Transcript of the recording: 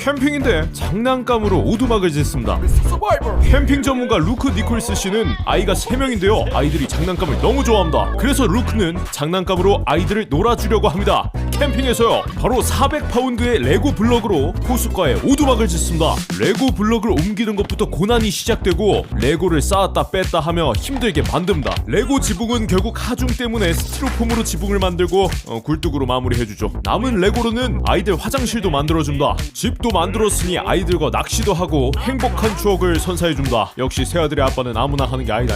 캠핑인데 장난감으로 오두막을 짓습니다. 캠핑 전문가 루크 니콜스 씨는 아이가 3명인데요. 아이들이 장난감을 너무 좋아합니다. 그래서 루크는 장난감으로 아이들을 놀아주려고 합니다. 캠핑에서요, 바로 400파운드의 레고 블럭으로 호숫가에 오두막을 짓습니다. 레고 블럭을 옮기는 것부터 고난이 시작되고 레고를 쌓았다 뺐다 하며 힘들게 만듭니다. 레고 지붕은 결국 하중 때문에 스티로폼으로 지붕을 만들고 굴뚝으로 마무리해주죠. 남은 레고로는 아이들 화장실도 만들어줍니다. 집도 만들었으니 아이들과 낚시도 하고 행복한 추억을 선사해줍니다. 역시 새아들의 아빠는 아무나 하는 게 아니다.